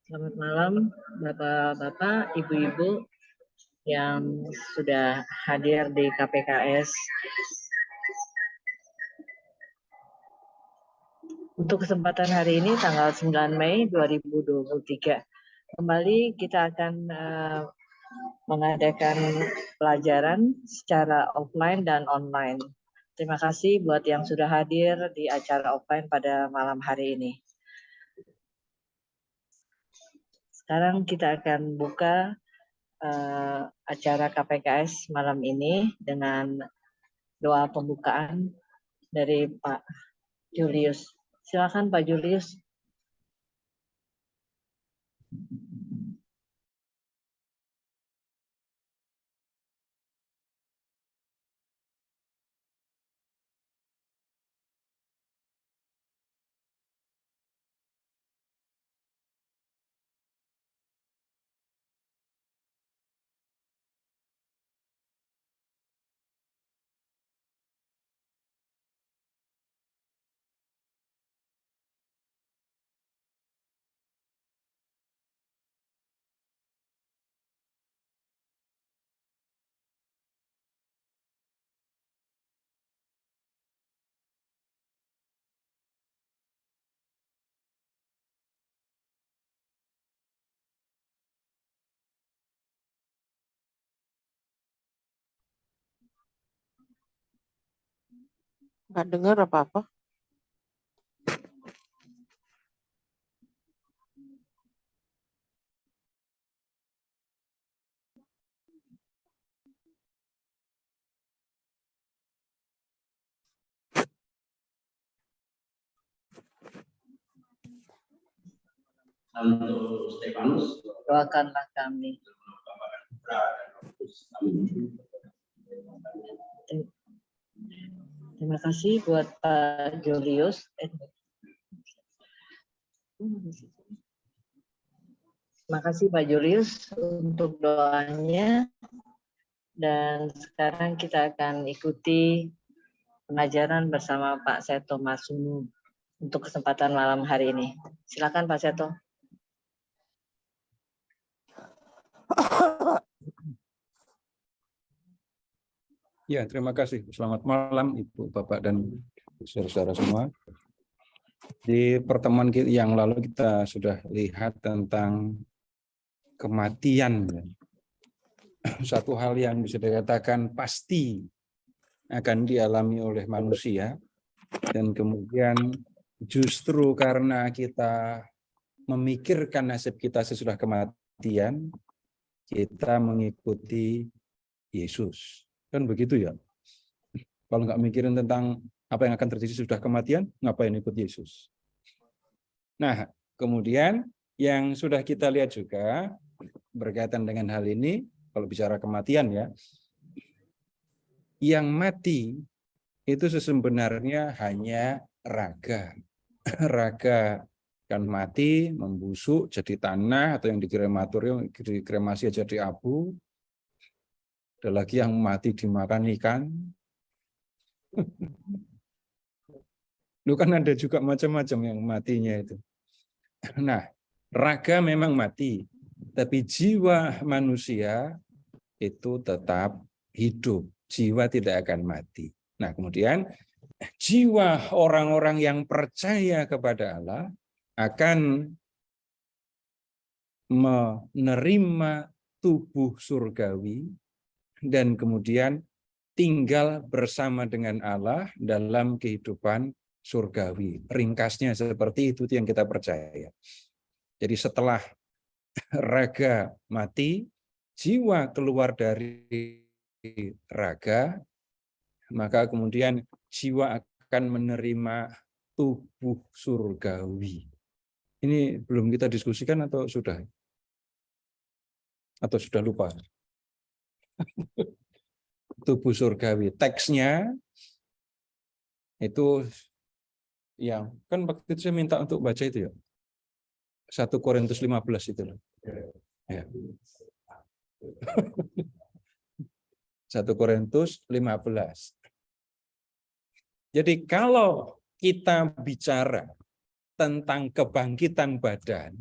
Selamat malam, Bapak-bapak, Ibu-ibu yang sudah hadir di KPKS. Untuk kesempatan hari ini, tanggal 9 Mei 2023. Kembali kita akan mengadakan pelajaran secara offline dan online. Terima kasih buat yang sudah hadir di acara offline pada malam hari ini. Sekarang kita akan buka acara KPKS malam ini dengan doa pembukaan dari Pak Julius. Silakan Pak Julius. Nggak dengar apa-apa. Santo Stefanus, Doakanlah kami. Terima kasih buat Pak Julius. Terima kasih Pak Julius untuk doanya. Dan sekarang kita akan ikuti pengajaran bersama Pak Seto Masumu untuk kesempatan malam hari ini. Silakan Pak Seto. Ya, terima kasih. Selamat malam Ibu, Bapak, dan saudara-saudara semua. Di pertemuan yang lalu kita sudah lihat tentang kematian. Satu hal yang bisa dikatakan pasti akan dialami oleh manusia. Dan kemudian justru karena kita memikirkan nasib kita sesudah kematian, kita mengikuti Yesus. Kan begitu ya. Kalau nggak mikirin tentang apa yang akan terjadi sudah kematian, ngapain ikut Yesus? Nah, kemudian yang sudah kita lihat juga berkaitan dengan hal ini, kalau bicara kematian ya, yang mati itu sebenarnya hanya raga. Raga kan mati, membusuk jadi tanah, atau yang dikremasi jadi abu. Ada lagi yang mati dimakan ikan. Lu kan ada juga macam-macam yang matinya itu. Nah, raga memang mati, tapi jiwa manusia itu tetap hidup. Jiwa tidak akan mati. Nah, kemudian jiwa orang-orang yang percaya kepada Allah akan menerima tubuh surgawi dan kemudian tinggal bersama dengan Allah dalam kehidupan surgawi. Ringkasnya seperti itu yang kita percaya. Jadi setelah raga mati, jiwa keluar dari raga, maka kemudian jiwa akan menerima tubuh surgawi. Ini belum kita diskusikan atau sudah? Atau sudah lupa? Tubuh surgawi. Teksnya itu yang kan waktu itu saya minta untuk baca itu ya. 1 Korintus 15 itu. Ya. 1 Korintus 15. Jadi kalau kita bicara tentang kebangkitan badan,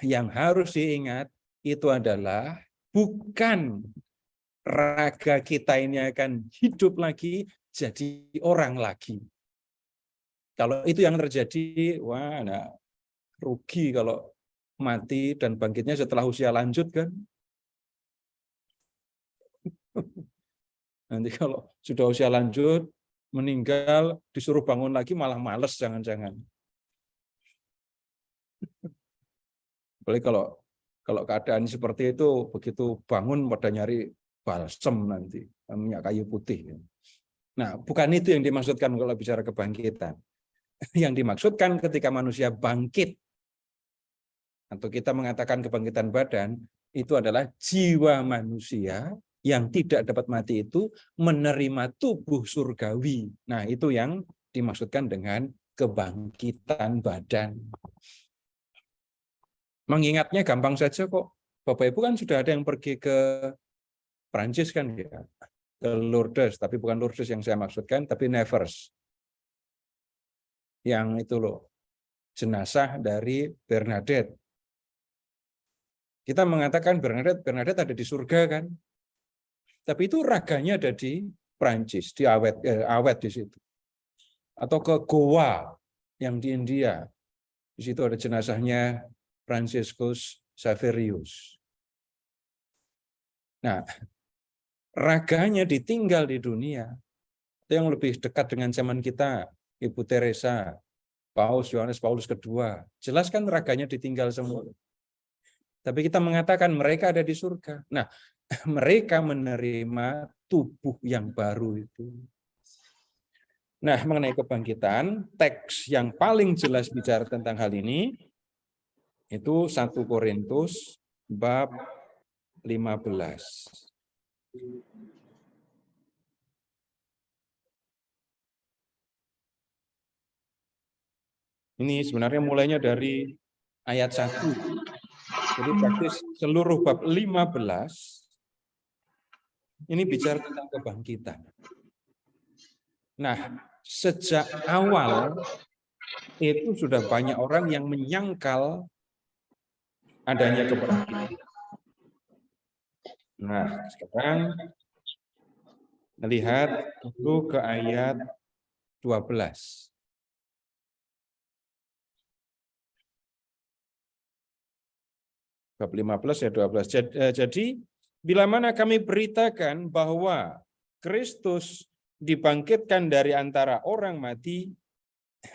yang harus diingat itu adalah bukan raga kita ini akan hidup lagi, jadi orang lagi. Kalau itu yang terjadi, wah, nah, rugi kalau mati dan bangkitnya setelah usia lanjut kan. Nanti kalau sudah usia lanjut, meninggal, disuruh bangun lagi malah males jangan-jangan. Apalagi kalau keadaan seperti itu, begitu bangun pada nyari balsem nanti, minyak kayu putih. Nah, bukan itu yang dimaksudkan kalau bicara kebangkitan. Yang dimaksudkan ketika manusia bangkit, atau kita mengatakan kebangkitan badan, itu adalah jiwa manusia yang tidak dapat mati itu menerima tubuh surgawi. Nah, itu yang dimaksudkan dengan kebangkitan badan. Mengingatnya gampang saja kok. Bapak Ibu kan sudah ada yang pergi ke Prancis kan ya, ke Lourdes, tapi bukan Lourdes yang saya maksudkan, tapi Nevers. Yang itu loh, jenazah dari Bernadette. Kita mengatakan Bernadette ada di surga kan, tapi itu raganya ada di Prancis, di Awet di situ. Atau ke Goa yang di India, di situ ada jenazahnya Franciscus Xaverius. Nah, raganya ditinggal di dunia. Itu yang lebih dekat dengan zaman kita, Ibu Teresa, Paus Yohanes Paulus II. Jelas kan raganya ditinggal semua. Tapi kita mengatakan mereka ada di surga. Nah, mereka menerima tubuh yang baru itu. Nah, mengenai kebangkitan, teks yang paling jelas bicara tentang hal ini itu 1 Korintus bab 15. Ini sebenarnya mulainya dari ayat 1. Jadi praktis seluruh bab 15 ini bicara tentang kebangkitan. Nah, sejak awal itu sudah banyak orang yang menyangkal adanya kebangkitan. Nah, sekarang melihat dulu ke ayat 12. Bab 15 ayat 12. Jadi, bila mana kami beritakan bahwa Kristus dibangkitkan dari antara orang mati,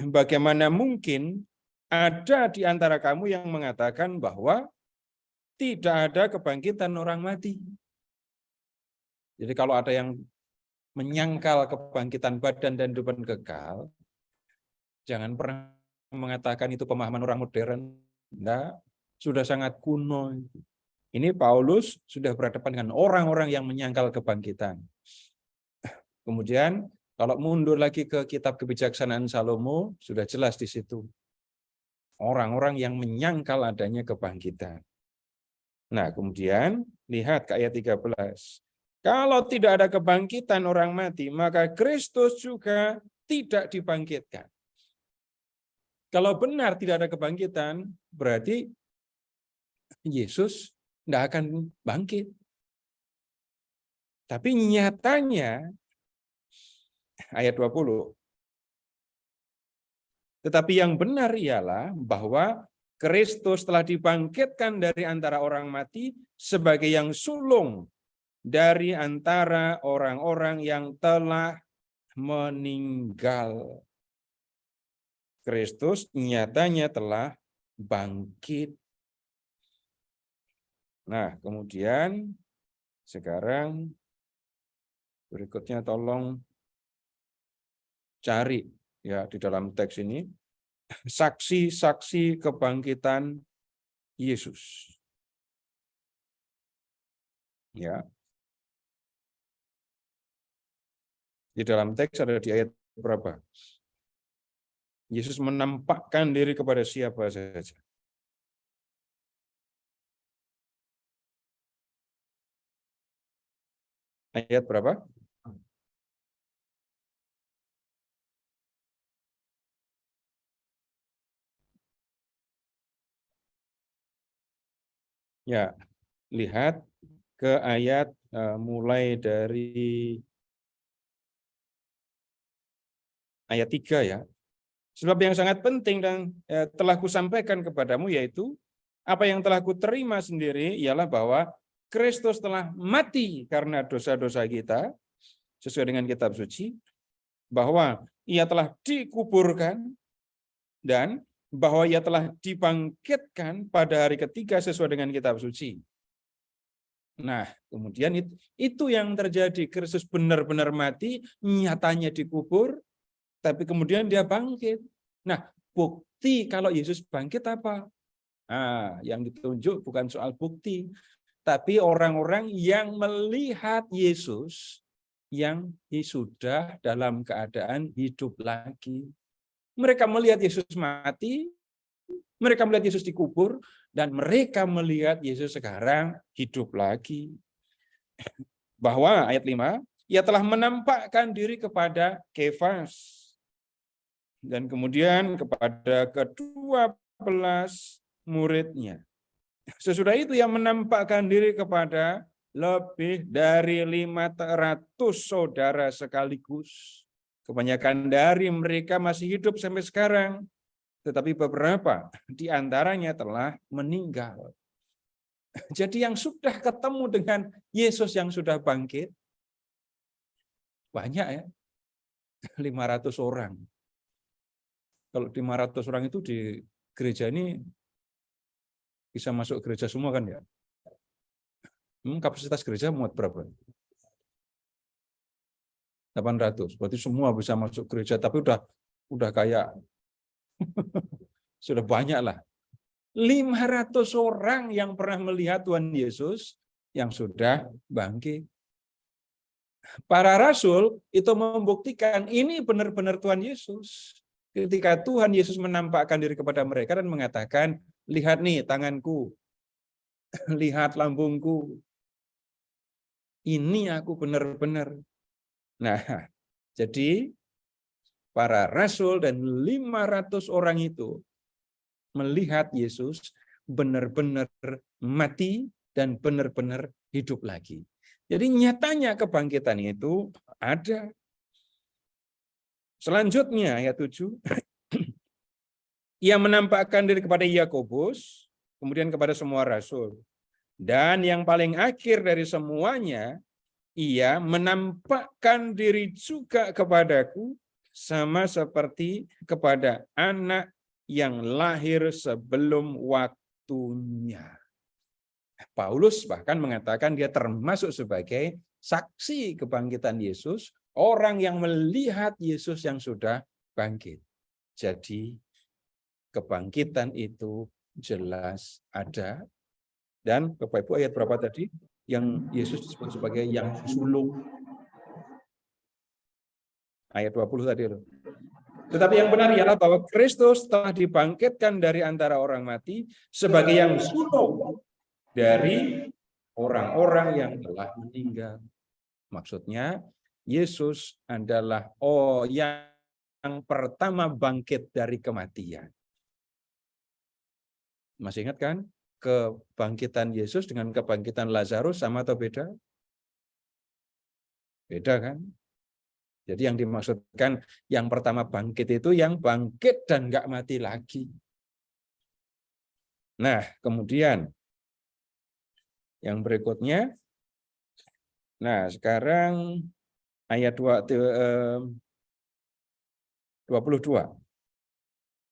bagaimana mungkin ada di antara kamu yang mengatakan bahwa tidak ada kebangkitan orang mati? Jadi kalau ada yang menyangkal kebangkitan badan dan kehidupan kekal, jangan pernah mengatakan itu pemahaman orang modern. Enggak, sudah sangat kuno. Ini Paulus sudah berhadapan dengan orang-orang yang menyangkal kebangkitan. Kemudian kalau mundur lagi ke kitab kebijaksanaan Salomo, sudah jelas di situ. Orang-orang yang menyangkal adanya kebangkitan. Nah, kemudian lihat ke ayat 13. Kalau tidak ada kebangkitan orang mati, maka Kristus juga tidak dibangkitkan. Kalau benar tidak ada kebangkitan, berarti Yesus tidak akan bangkit. Tapi nyatanya, ayat 20, tetapi yang benar ialah bahwa Kristus telah dibangkitkan dari antara orang mati sebagai yang sulung dari antara orang-orang yang telah meninggal. Kristus nyatanya telah bangkit. Nah, kemudian sekarang berikutnya tolong cari ya di dalam teks ini saksi-saksi kebangkitan Yesus. Ya. Di dalam teks ada di ayat berapa? Yesus menampakkan diri kepada siapa saja. Ayat berapa? Ya, lihat ke ayat mulai dari ayat 3 ya. Sebab yang sangat penting dan telah kusampaikan kepadamu yaitu apa yang telah kuterima sendiri ialah bahwa Kristus telah mati karena dosa-dosa kita sesuai dengan kitab suci, bahwa ia telah dikuburkan dan bahwa ia telah dibangkitkan pada hari ketiga sesuai dengan kitab suci. Nah, kemudian itu yang terjadi. Kristus benar-benar mati, nyatanya dikubur, tapi kemudian dia bangkit. Nah, bukti kalau Yesus bangkit apa? Nah, yang ditunjuk bukan soal bukti, tapi orang-orang yang melihat Yesus yang sudah dalam keadaan hidup lagi. Mereka melihat Yesus mati, mereka melihat Yesus dikubur, dan mereka melihat Yesus sekarang hidup lagi. Bahwa ayat 5, ia telah menampakkan diri kepada Kefas, dan kemudian kepada ke-12 muridnya. Sesudah itu ia menampakkan diri kepada lebih dari 500 saudara sekaligus. Kebanyakan dari mereka masih hidup sampai sekarang, tetapi beberapa di antaranya telah meninggal. Jadi yang sudah ketemu dengan Yesus yang sudah bangkit, banyak ya, 500 orang. Kalau 500 orang itu di gereja ini bisa masuk gereja semua kan ya? Kapasitas gereja muat berapa? 800. Berarti semua bisa masuk gereja, tapi udah kayak sudah banyak lah. 500 orang yang pernah melihat Tuhan Yesus yang sudah bangkit. Para rasul itu membuktikan ini benar-benar Tuhan Yesus. Ketika Tuhan Yesus menampakkan diri kepada mereka dan mengatakan, lihat nih tanganku, lihat lambungku, ini aku benar-benar. Nah, jadi para rasul dan 500 orang itu melihat Yesus benar-benar mati dan benar-benar hidup lagi. Jadi nyatanya kebangkitan itu ada. Selanjutnya ayat 7. Ia menampakkan diri kepada Yakobus, kemudian kepada semua rasul. Dan yang paling akhir dari semuanya, ia menampakkan diri juga kepadaku sama seperti kepada anak yang lahir sebelum waktunya. Paulus bahkan mengatakan dia termasuk sebagai saksi kebangkitan Yesus, orang yang melihat Yesus yang sudah bangkit. Jadi kebangkitan itu jelas ada. Dan Bapak Ibu ayat berapa tadi? Yang Yesus disebut sebagai yang sulung. Ayat 20 tadi loh. Tetapi yang benar ialah bahwa Kristus telah dibangkitkan dari antara orang mati sebagai yang sulung dari orang-orang yang telah meninggal. Maksudnya Yesus adalah yang pertama bangkit dari kematian. Masih ingat kan? Kebangkitan Yesus dengan kebangkitan Lazarus sama atau beda? Beda kan? Jadi yang dimaksudkan yang pertama bangkit itu yang bangkit dan nggak mati lagi. Nah, kemudian yang berikutnya, nah sekarang ayat 22.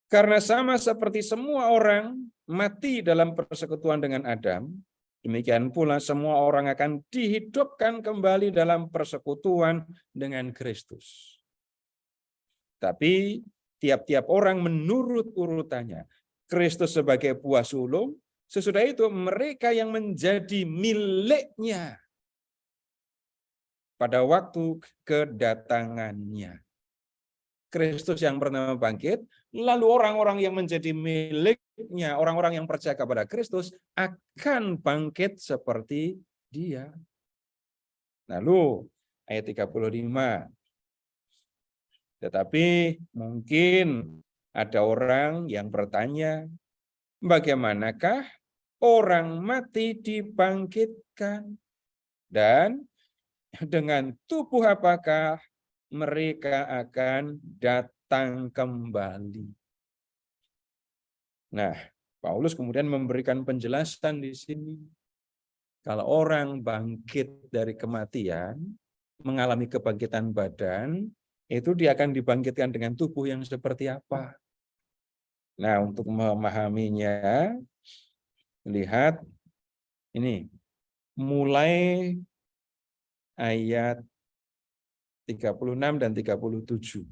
Karena sama seperti semua orang mati dalam persekutuan dengan Adam, demikian pula semua orang akan dihidupkan kembali dalam persekutuan dengan Kristus. Tapi tiap-tiap orang menurut urutannya. Kristus sebagai buah sulung, sesudah itu mereka yang menjadi miliknya pada waktu kedatangannya. Kristus yang pertama bangkit, lalu orang-orang yang menjadi miliknya, orang-orang yang percaya kepada Kristus akan bangkit seperti dia. Lalu ayat 35. Tetapi mungkin ada orang yang bertanya, bagaimanakah orang mati dibangkitkan. Dan dengan tubuh apakah mereka akan datang kembali. Nah, Paulus kemudian memberikan penjelasan di sini. Kalau orang bangkit dari kematian, mengalami kebangkitan badan, itu dia akan dibangkitkan dengan tubuh yang seperti apa. Nah, untuk memahaminya, lihat ini, mulai ayat 36 dan 37.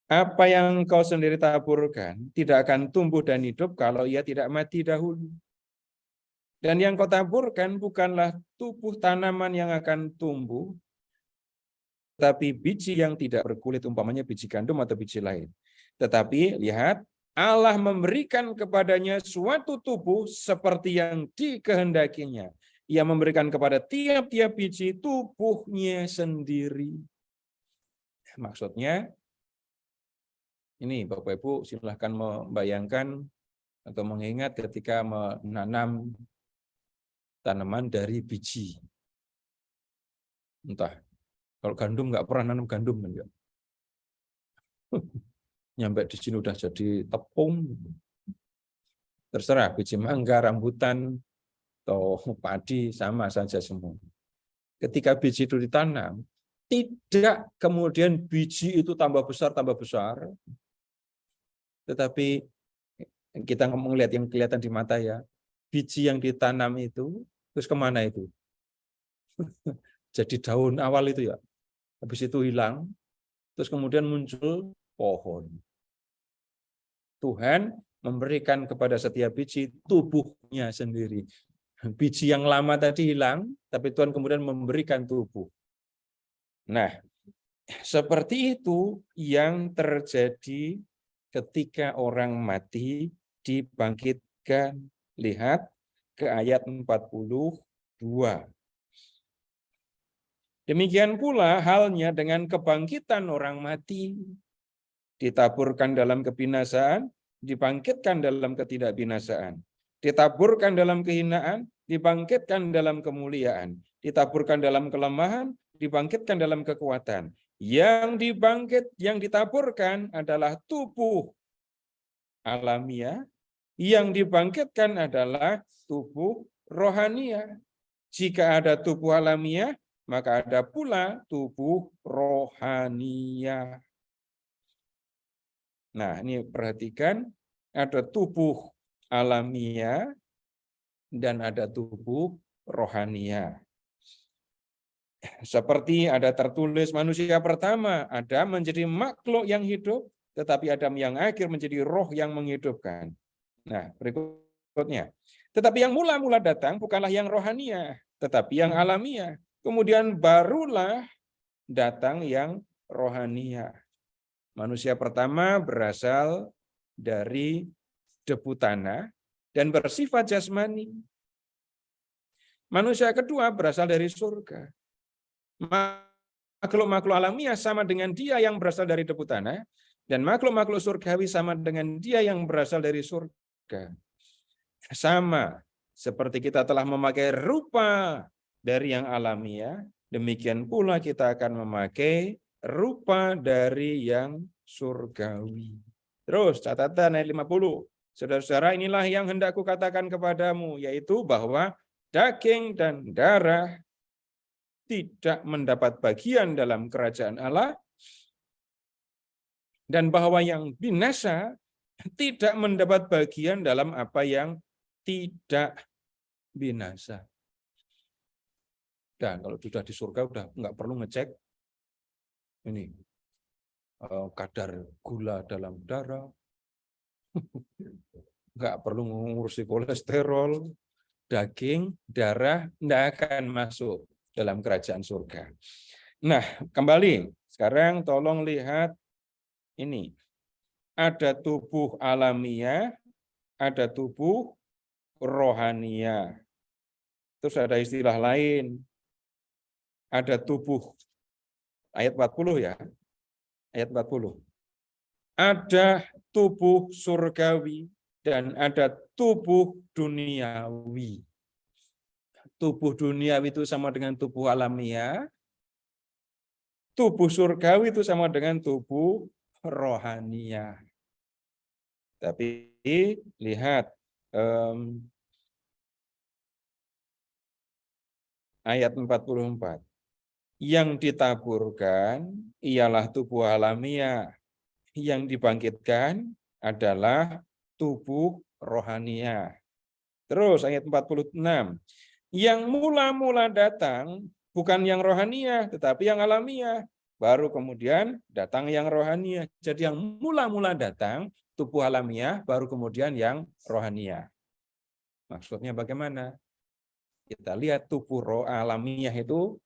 Apa yang kau sendiri taburkan tidak akan tumbuh dan hidup kalau ia tidak mati dahulu. Dan yang kau taburkan bukanlah tubuh tanaman yang akan tumbuh, tapi biji yang tidak berkulit, umpamanya biji gandum atau biji lain. Tetapi lihat, Allah memberikan kepadanya suatu tubuh seperti yang dikehendakinya. Ia memberikan kepada tiap-tiap biji tubuhnya sendiri. Maksudnya, ini Bapak Ibu silahkan membayangkan atau mengingat ketika menanam tanaman dari biji. Entah, kalau gandum nggak pernah nanam gandum kan ya. Nyampe di sini udah jadi tepung. Terserah biji mangga, rambutan, atau padi sama saja semua. Ketika biji itu ditanam, tidak kemudian biji itu tambah besar, tetapi kita melihat yang kelihatan di mata ya, biji yang ditanam itu, terus kemana itu? Jadi daun awal itu ya, habis itu hilang, terus kemudian muncul pohon. Tuhan memberikan kepada setiap biji tubuhnya sendiri. Biji yang lama tadi hilang, tapi Tuhan kemudian memberikan tubuh. Nah, seperti itu yang terjadi ketika orang mati dibangkitkan. Lihat ke ayat 42. Demikian pula halnya dengan kebangkitan orang mati. Ditaburkan dalam kebinasaan, dibangkitkan dalam ketidakbinasaan. Ditaburkan dalam kehinaan, dibangkitkan dalam kemuliaan. Ditaburkan dalam kelemahan, dibangkitkan dalam kekuatan. Yang ditaburkan adalah tubuh alamiah, yang dibangkitkan adalah tubuh rohania. Jika ada tubuh alamiah, maka ada pula tubuh rohania. Nah, ini perhatikan, ada tubuh alamiah dan ada tubuh rohania. Seperti ada tertulis manusia pertama, Adam menjadi makhluk yang hidup, tetapi Adam yang akhir menjadi roh yang menghidupkan. Nah, berikutnya. Tetapi yang mula-mula datang bukanlah yang rohania, tetapi yang alamiah. Kemudian barulah datang yang rohania. Manusia pertama berasal dari debu tanah dan bersifat jasmani. Manusia kedua berasal dari surga. Makhluk-makhluk alamiah sama dengan dia yang berasal dari debu tanah, dan makhluk-makhluk surgawi sama dengan dia yang berasal dari surga. Sama seperti kita telah memakai rupa dari yang alamiah, demikian pula kita akan memakai rupa dari yang surgawi. Terus catatan ayat 50. Saudara-saudara, inilah yang hendak kukatakan kepadamu, yaitu bahwa daging dan darah tidak mendapat bagian dalam kerajaan Allah, dan bahwa yang binasa tidak mendapat bagian dalam apa yang tidak binasa. Dan kalau sudah di surga udah nggak perlu ngecek ini kadar gula dalam darah, nggak perlu mengurusi kolesterol, daging, darah nggak akan masuk dalam kerajaan surga. Nah, kembali sekarang tolong lihat ini, ada tubuh alamiah, ada tubuh rohania. Terus ada istilah lain, ada tubuh, ayat 40 ya, ayat 40. Ada tubuh surgawi, dan ada tubuh duniawi. Tubuh duniawi itu sama dengan tubuh alamiah. Tubuh surgawi itu sama dengan tubuh rohaniah. Tapi lihat ayat 44. Yang ditaburkan ialah tubuh alamiah. Yang dibangkitkan adalah tubuh rohaniah. Terus ayat 46. Yang mula-mula datang bukan yang rohaniah, tetapi yang alamiah. Baru kemudian datang yang rohaniah. Jadi yang mula-mula datang, tubuh alamiah, baru kemudian yang rohaniah. Maksudnya bagaimana? Kita lihat tubuh alamiah itu,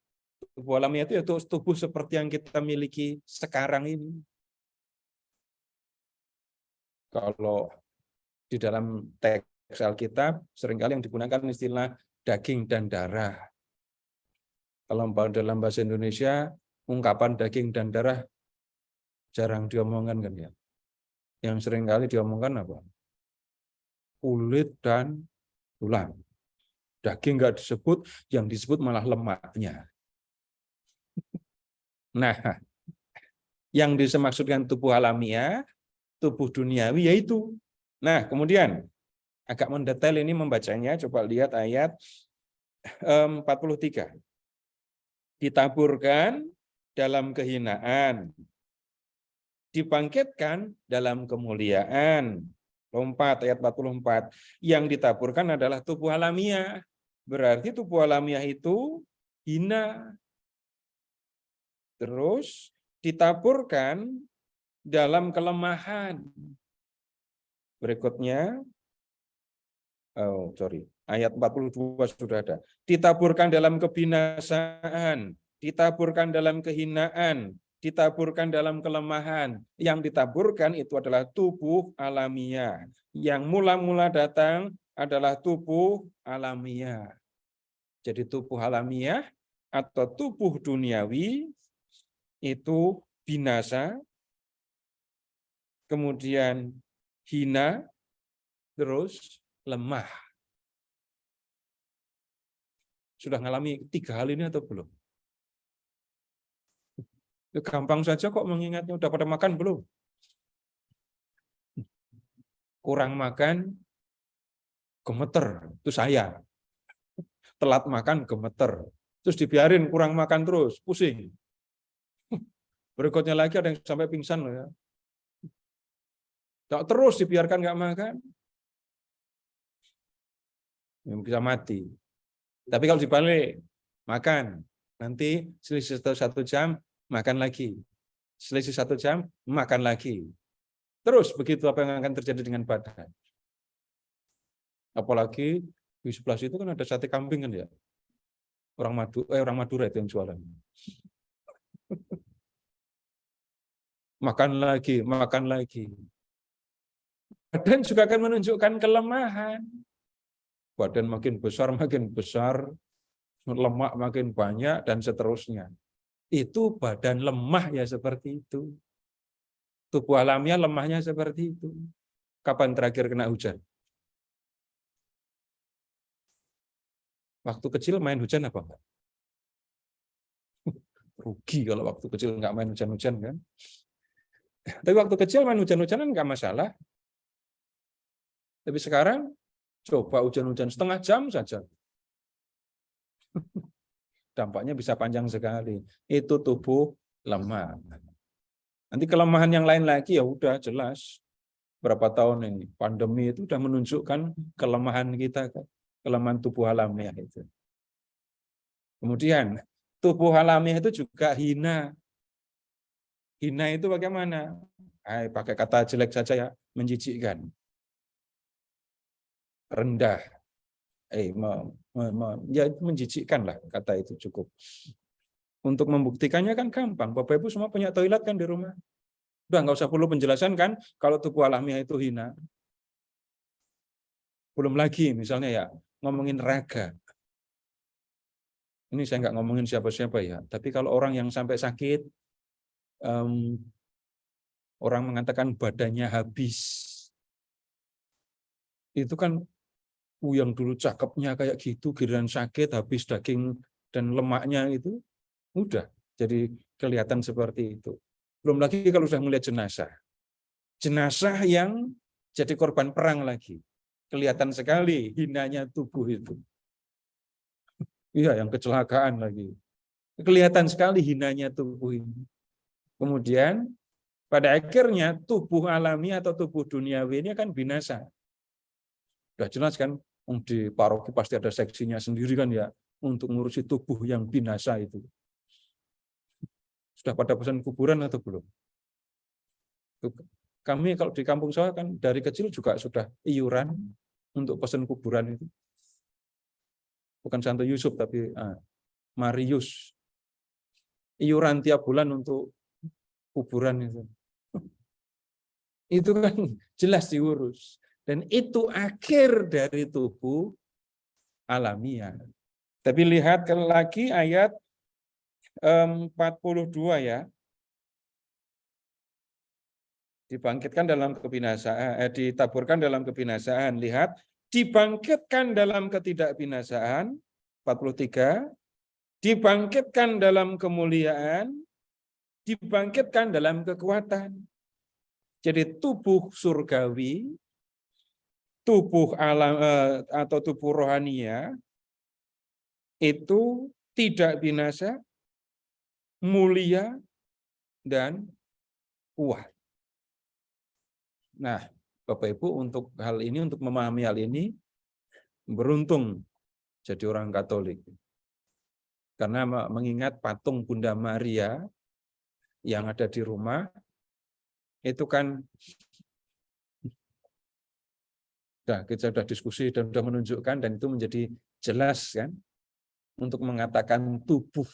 tubuh alamiah itu tubuh seperti yang kita miliki sekarang ini. Kalau di dalam teks Alkitab, seringkali yang digunakan istilah daging dan darah. Kalau dalam bahasa Indonesia, ungkapan daging dan darah jarang diomongkan kan ya. Yang seringkali diomongkan apa? Kulit dan tulang. Daging nggak disebut, yang disebut malah lemaknya. Nah, yang dimaksudkan tubuh alamiah, tubuh duniawi yaitu. Nah, kemudian agak mendetail ini membacanya, coba lihat ayat 43. Ditaburkan dalam kehinaan, dibangkitkan dalam kemuliaan. Lompat ayat 44. Yang ditaburkan adalah tubuh alamiah. Berarti tubuh alamiah itu hina. Terus ditaburkan dalam kelemahan. Berikutnya, ayat 42 sudah ada. Ditaburkan dalam kebinasaan, ditaburkan dalam kehinaan, ditaburkan dalam kelemahan. Yang ditaburkan itu adalah tubuh alamiah. Yang mula-mula datang adalah tubuh alamiah. Jadi tubuh alamiah atau tubuh duniawi itu binasa, kemudian hina, terus lemah. Sudah mengalami 3 hal ini atau belum? Gampang saja kok mengingatnya. Udah pada makan belum? Kurang makan, gemeter. Itu saya. Telat makan, gemeter. Terus dibiarin kurang makan terus, pusing. Berikutnya lagi ada yang sampai pingsan loh ya. Terus dibiarkan nggak makan, bisa mati. Tapi kalau dibalik, makan. Nanti selisih 1 jam, makan lagi. Selisih 1 jam, makan lagi. Terus begitu apa yang akan terjadi dengan badan. Apalagi di sebelah situ kan ada sate kambing kan ya. Orang Madura itu yang jualan. Makan lagi, makan lagi. Badan juga akan menunjukkan kelemahan. Badan makin besar, lemak makin banyak, dan seterusnya. Itu badan lemah ya seperti itu. Tubuh alamiah lemahnya seperti itu. Kapan terakhir kena hujan? Waktu kecil main hujan apa enggak? Rugi kalau waktu kecil nggak main hujan-hujan kan. Tapi waktu kecil main hujan-hujanan nggak masalah. Tapi sekarang coba hujan-hujan setengah jam saja. Dampaknya bisa panjang sekali. Itu tubuh lemah. Nanti kelemahan yang lain lagi ya udah jelas. Berapa tahun ini pandemi itu sudah menunjukkan kelemahan kita, kelemahan tubuh alamiah itu. Kemudian tubuh alamiah itu juga hina. Hina itu bagaimana? Pakai kata jelek saja ya, menjijikkan. Rendah. Ya menjijikkan lah kata itu cukup. Untuk membuktikannya kan gampang. Bapak Ibu semua punya toilet kan di rumah. Udah nggak usah perlu penjelasan kan kalau tubuh alamiah itu hina. Belum lagi misalnya ya ngomongin raga. Ini saya nggak ngomongin siapa-siapa ya. Tapi kalau orang yang sampai sakit, orang mengatakan badannya habis. itu kan yang dulu cakepnya kayak gitu, giliran sakit habis daging dan lemaknya itu udah jadi kelihatan seperti itu. Belum lagi kalau sudah melihat jenazah. Jenazah yang jadi korban perang lagi. Kelihatan sekali hinanya tubuh itu. Iya, yang kecelakaan lagi. Kelihatan sekali hinanya tubuh ini. Kemudian pada akhirnya tubuh alami atau tubuh duniawi ini akan binasa. Sudah jelas kan, di paroki pasti ada seksinya sendiri kan ya, untuk ngurusi tubuh yang binasa itu. Sudah pada pesan kuburan atau belum? Kami kalau di kampung saya kan dari kecil juga sudah iuran untuk pesan kuburan itu. Bukan Santo Yusuf tapi Marius. Iuran tiap bulan untuk kuburan itu. Itu kan jelas diurus. Dan itu akhir dari tubuh alamiah. Tapi lihat lagi ayat 42 ya. Dibangkitkan dalam kebinasaan, ditaburkan dalam kebinasaan. Lihat, dibangkitkan dalam ketidakbinasaan, 43, dibangkitkan dalam kemuliaan, dibangkitkan dalam kekuatan. Jadi tubuh surgawi, tubuh alam atau tubuh rohania itu tidak binasa, mulia, dan kuat. Nah, Bapak Ibu, untuk hal ini, untuk memahami hal ini, beruntung jadi orang Katolik. Karena mengingat patung Bunda Maria yang ada di rumah, itu kan kita sudah diskusi dan sudah menunjukkan, dan itu menjadi jelas kan, untuk mengatakan tubuh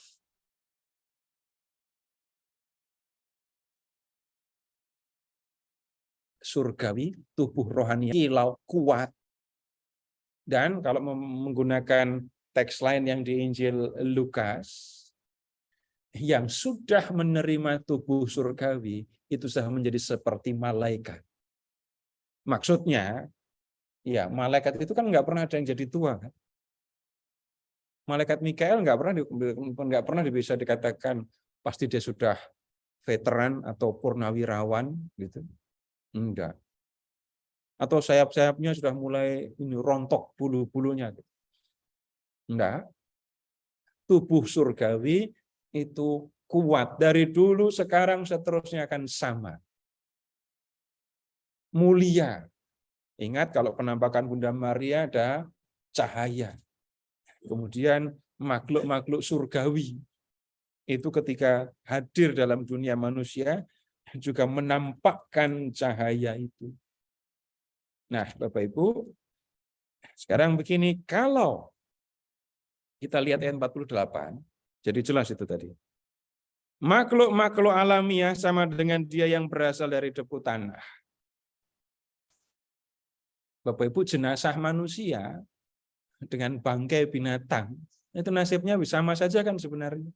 surgawi, tubuh rohani, kilau kuat. Dan kalau menggunakan teks lain yang di Injil Lukas, yang sudah menerima tubuh surgawi, itu sudah menjadi seperti malaikat. Maksudnya, ya malaikat itu kan nggak pernah ada yang jadi tua. Kan? Malaikat Mikael nggak pernah bisa dikatakan pasti dia sudah veteran atau purnawirawan gitu. Enggak. Atau sayap-sayapnya sudah mulai ini rontok bulu-bulunya. Enggak. Tubuh surgawi itu kuat. Dari dulu, sekarang, seterusnya akan sama. Mulia. Ingat kalau penampakan Bunda Maria ada cahaya. Kemudian makhluk-makhluk surgawi itu ketika hadir dalam dunia manusia juga menampakkan cahaya itu. Nah, Bapak Ibu, sekarang begini, kalau kita lihat ayat 48, jadi jelas itu tadi. Makhluk-makhluk alamiah sama dengan dia yang berasal dari debu tanah. Bapak Ibu, jenazah manusia dengan bangkai binatang, itu nasibnya sama saja kan sebenarnya.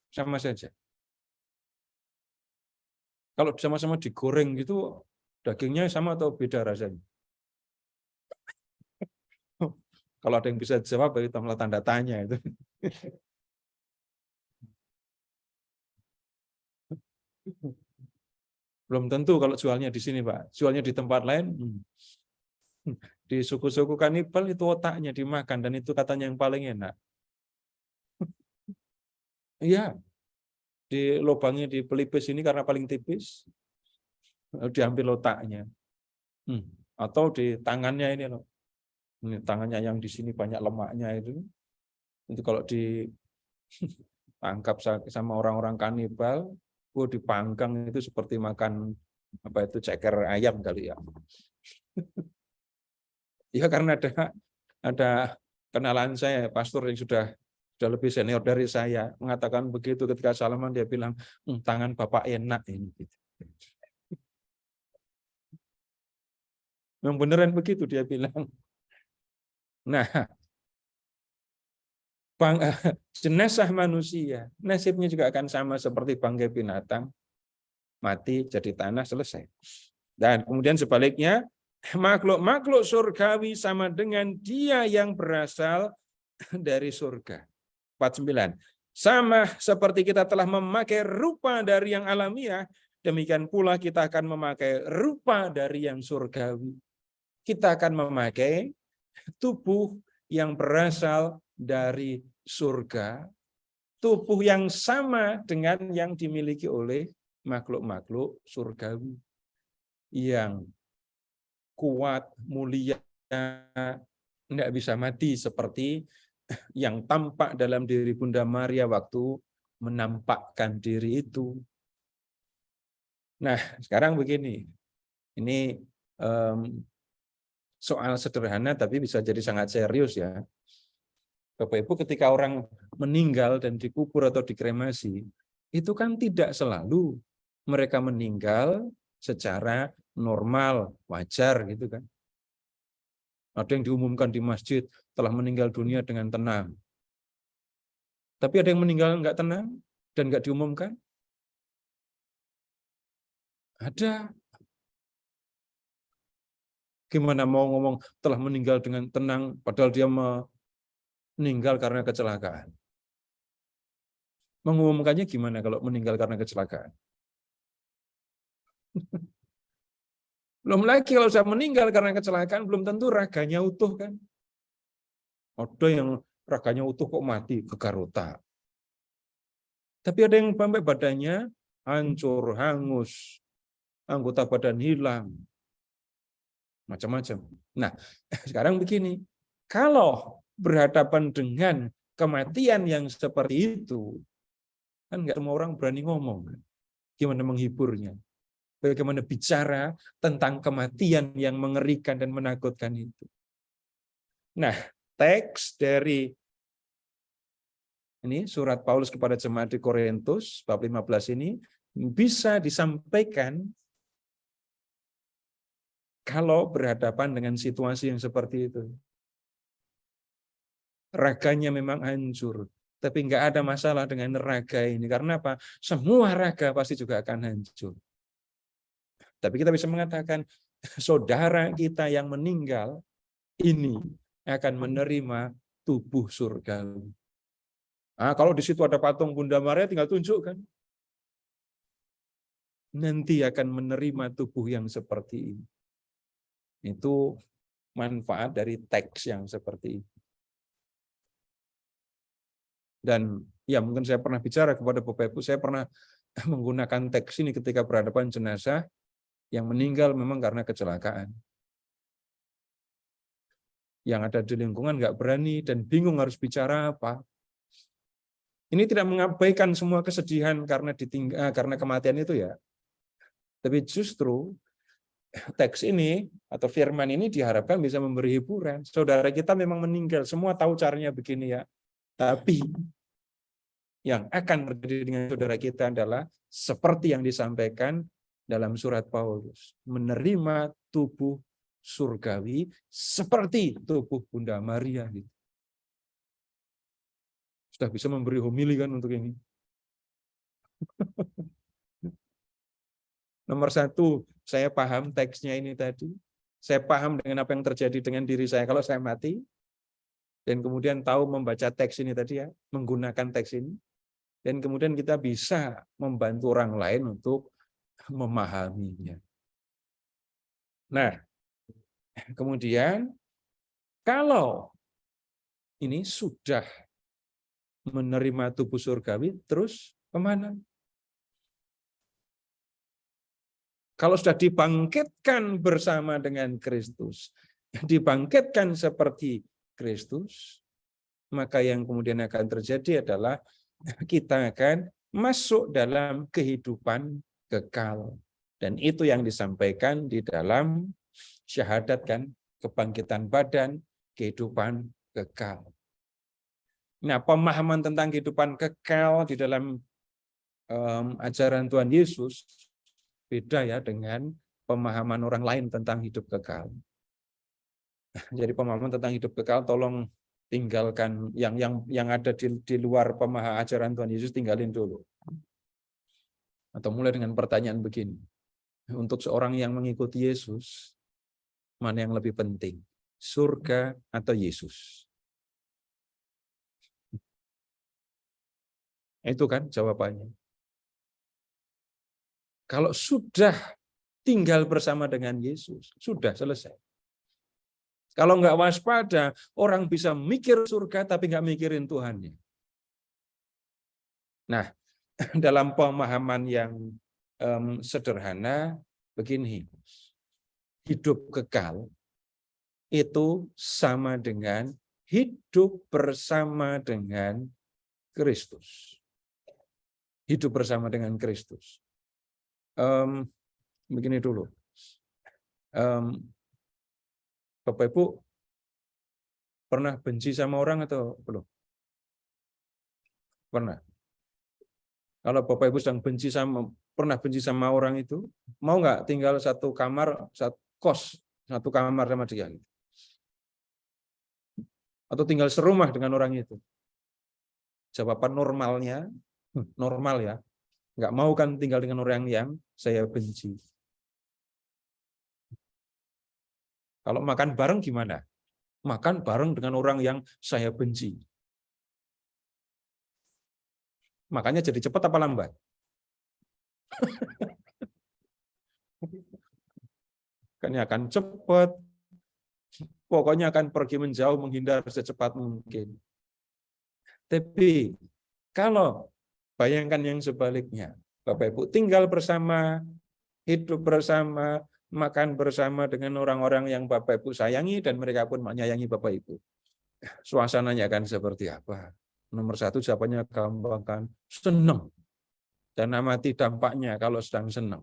Sama saja. Kalau sama-sama digoreng gitu, dagingnya sama atau beda rasanya? Kalau ada yang bisa jawab, itu tanda tanya itu. Belum tentu kalau jualnya di sini, Pak. Jualnya di tempat lain, di suku-suku kanibal itu otaknya dimakan, dan itu katanya yang paling enak. Iya, di lubangnya di pelipis ini karena paling tipis, diambil otaknya. Atau di tangannya ini loh. Ini tangannya yang di sini banyak lemaknya itu kalau ditangkap sama orang-orang kanibal, dipanggang itu seperti makan ceker ayam kali ya. Ya karena ada kenalan saya, pastor yang sudah lebih senior dari saya, mengatakan begitu ketika salaman, dia bilang, tangan Bapak enak ini. Yang beneran begitu dia bilang. Nah, jenazah manusia, nasibnya juga akan sama seperti bangkai binatang, mati jadi tanah, selesai. Dan kemudian sebaliknya, makhluk-makhluk surgawi sama dengan dia yang berasal dari surga. 49. Sama seperti kita telah memakai rupa dari yang alamiah, demikian pula kita akan memakai rupa dari yang surgawi. Kita akan memakai tubuh yang berasal dari surga, tubuh yang sama dengan yang dimiliki oleh makhluk-makhluk surgawi, yang kuat, mulia, tidak bisa mati seperti yang tampak dalam diri Bunda Maria waktu menampakkan diri itu. Nah, sekarang begini, ini soal sederhana tapi bisa jadi sangat serius ya. Bapak Ibu, ketika orang meninggal dan dikubur atau dikremasi, itu kan tidak selalu mereka meninggal secara normal, wajar gitu kan. Ada yang diumumkan di masjid telah meninggal dunia dengan tenang. Tapi ada yang meninggal nggak tenang dan nggak diumumkan? Ada. Gimana mau ngomong telah meninggal dengan tenang padahal dia meninggal karena kecelakaan? Mengumumkannya gimana kalau meninggal karena kecelakaan? Belum lagi kalau saya meninggal karena kecelakaan, belum tentu raganya utuh kan. Ada yang raganya utuh kok mati, gegar otak. Tapi ada yang sampai badannya hancur, hangus, anggota badan hilang, macam-macam. Nah, sekarang begini, kalau berhadapan dengan kematian yang seperti itu, kan nggak semua orang berani ngomong. Gimana menghiburnya? Bagaimana bicara tentang kematian yang mengerikan dan menakutkan itu. Nah, teks dari ini surat Paulus kepada jemaat di Korintus bab 15 ini bisa disampaikan kalau berhadapan dengan situasi yang seperti itu. Raganya memang hancur, tapi nggak ada masalah dengan raga ini. Karena apa? Semua raga pasti juga akan hancur. Tapi kita bisa mengatakan, saudara kita yang meninggal ini akan menerima tubuh surgawi. Nah, kalau di situ ada patung Bunda Maria, tinggal tunjukkan. Nanti akan menerima tubuh yang seperti ini. Itu manfaat dari teks yang seperti ini. Dan ya mungkin saya pernah bicara kepada Bapak Ibu, saya pernah menggunakan teks ini ketika berhadapan jenazah yang meninggal memang karena kecelakaan. Yang ada di lingkungan nggak berani dan bingung harus bicara apa. Ini tidak mengabaikan semua kesedihan karena kematian itu ya. Tapi justru teks ini atau firman ini diharapkan bisa memberi hiburan. Saudara kita memang meninggal, semua tahu caranya begini ya. Tapi yang akan terjadi dengan saudara kita adalah seperti yang disampaikan dalam surat Paulus, menerima tubuh surgawi seperti tubuh Bunda Maria. Sudah bisa memberi homili kan untuk ini. Nomor satu, saya paham teksnya ini tadi. Saya paham dengan apa yang terjadi dengan diri saya kalau saya mati. Dan kemudian tahu membaca teks ini tadi ya, menggunakan teks ini. Dan kemudian kita bisa membantu orang lain untuk memahaminya. Nah, kemudian kalau ini sudah menerima tubuh surgawi, terus kemana? Kalau sudah dibangkitkan bersama dengan Kristus, dibangkitkan seperti Kristus, maka yang kemudian akan terjadi adalah kita akan masuk dalam kehidupan kekal. Dan itu yang disampaikan di dalam syahadat kan, kebangkitan badan, kehidupan kekal. Nah, pemahaman tentang kehidupan kekal di dalam ajaran Tuhan Yesus beda ya dengan pemahaman orang lain tentang hidup kekal. Jadi pemahaman tentang hidup kekal tolong tinggalkan yang ada di luar pemahaman ajaran Tuhan Yesus, tinggalin dulu. Atau mulai dengan pertanyaan begini. Untuk seorang yang mengikuti Yesus, Mana yang lebih penting? Surga atau Yesus? Itu kan jawabannya. Kalau sudah tinggal bersama dengan Yesus, sudah selesai. Kalau nggak waspada, orang bisa mikir surga tapi nggak mikirin Tuhannya. Nah, dalam pemahaman yang sederhana, begini. Hidup kekal itu sama dengan hidup bersama dengan Kristus. Hidup bersama dengan Kristus. Begini dulu. Bapak Ibu pernah benci sama orang atau belum? Pernah. Kalau Bapak Ibu sedang pernah benci sama orang itu, mau nggak tinggal satu kamar, satu kamar sama dia? Atau tinggal serumah dengan orang itu? Jawaban normalnya, normal ya, nggak mau kan tinggal dengan orang yang saya benci. Kalau makan bareng gimana? Makan bareng dengan orang yang saya benci. Makanya jadi cepat apa lambat? Kan akan cepat. Pokoknya akan pergi menjauh, menghindar secepat mungkin. Tapi kalau bayangkan yang sebaliknya, Bapak Ibu tinggal bersama, hidup bersama, makan bersama dengan orang-orang yang Bapak Ibu sayangi dan mereka pun menyayangi Bapak Ibu. Suasananya akan seperti apa? Nomor satu jawabannya gampang kan, senang. Dan amati dampaknya kalau sedang senang.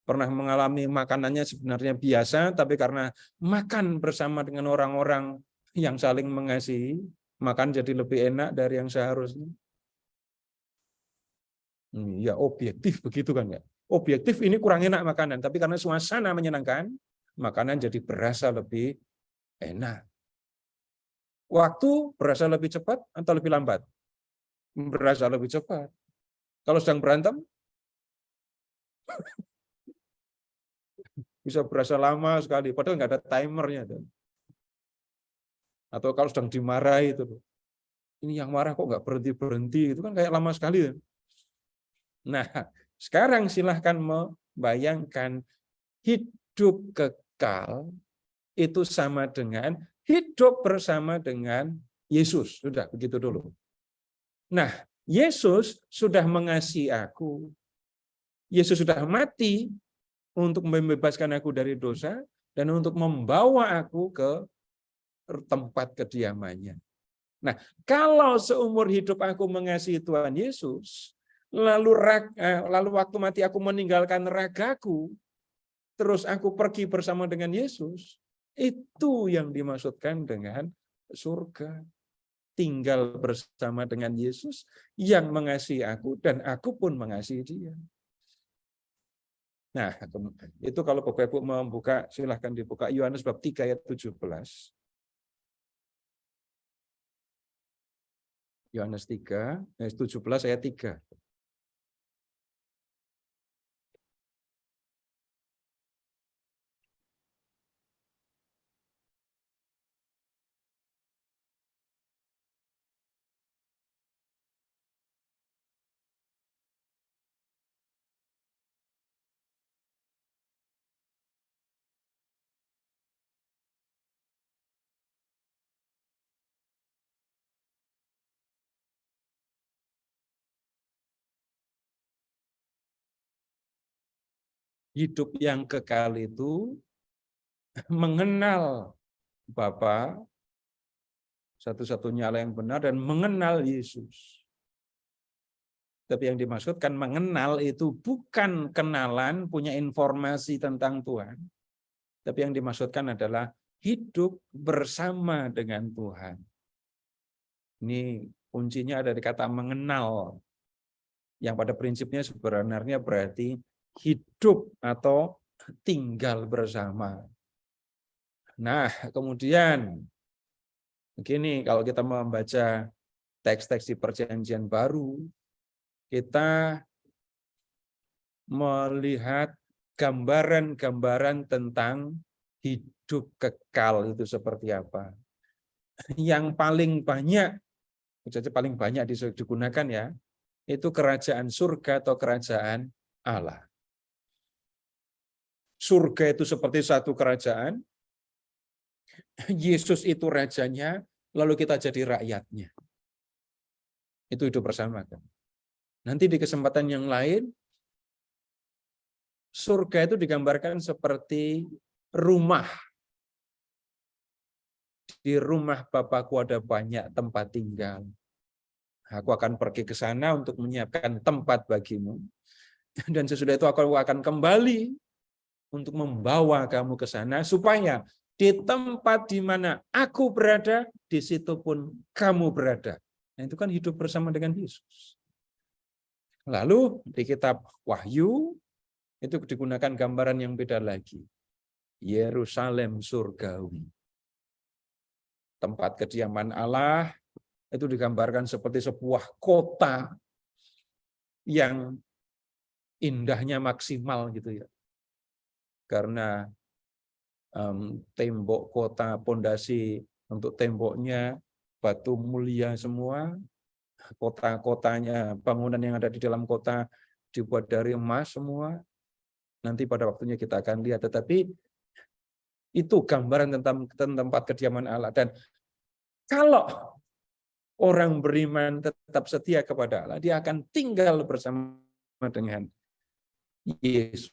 Pernah mengalami makanannya sebenarnya biasa, tapi karena makan bersama dengan orang-orang yang saling mengasihi, makan jadi lebih enak dari yang seharusnya. Ya objektif begitu kan ya. Objektif ini kurang enak makanan, tapi karena suasana menyenangkan, makanan jadi berasa lebih enak. Waktu berasa lebih cepat atau lebih lambat? Berasa lebih cepat. Kalau sedang berantem, bisa berasa lama sekali, padahal nggak ada timernya. Atau kalau sedang dimarahi itu, ini yang marah kok nggak berhenti-berhenti, itu kan kayak lama sekali. Nah, sekarang silahkan membayangkan hidup kekal itu sama dengan hidup bersama dengan Yesus. Sudah, begitu dulu. Nah, Yesus sudah mengasihi aku. Yesus sudah mati untuk membebaskan aku dari dosa dan untuk membawa aku ke tempat kediamannya. Nah, kalau seumur hidup aku mengasihi Tuhan Yesus, lalu waktu mati aku meninggalkan ragaku, terus aku pergi bersama dengan Yesus, itu yang dimaksudkan dengan surga. Tinggal bersama dengan Yesus yang mengasihi aku dan aku pun mengasihi dia. Nah, itu kalau Bapak Ibu membuka, silahkan dibuka Yohanes bab 3 ayat 17. Yohanes 3, ayat 17 ayat 3. Hidup yang kekal itu mengenal Bapa, satu-satunya Allah yang benar, dan mengenal Yesus. Tapi yang dimaksudkan mengenal itu bukan kenalan, punya informasi tentang Tuhan. Tapi yang dimaksudkan adalah hidup bersama dengan Tuhan. Ini kuncinya ada di kata mengenal. Yang pada prinsipnya sebenarnya berarti hidup atau tinggal bersama. Nah, kemudian begini, kalau kita membaca teks-teks di Perjanjian Baru, kita melihat gambaran-gambaran tentang hidup kekal itu seperti apa. Yang paling banyak, paling banyak digunakan ya, itu kerajaan surga atau kerajaan Allah. Surga itu seperti satu kerajaan, Yesus itu rajanya, lalu kita jadi rakyatnya. Itu hidup bersama kan. Nanti di kesempatan yang lain, surga itu digambarkan seperti rumah. Di rumah Bapakku ada banyak tempat tinggal. Aku akan pergi ke sana untuk menyiapkan tempat bagimu. Dan sesudah itu aku akan kembali untuk membawa kamu ke sana, supaya di tempat di mana aku berada, di situ pun kamu berada. Nah, itu kan hidup bersama dengan Yesus. Lalu di kitab Wahyu, itu digunakan gambaran yang beda lagi. Yerusalem surgawi. Tempat kediaman Allah, itu digambarkan seperti sebuah kota yang indahnya maksimal gitu ya. Karena tembok kota, pondasi untuk temboknya batu mulia semua, kota-kotanya, bangunan yang ada di dalam kota dibuat dari emas semua. Nanti pada waktunya kita akan lihat, tetapi itu gambaran tentang tempat kediaman Allah. Dan kalau orang beriman tetap setia kepada Allah, dia akan tinggal bersama dengan Yesus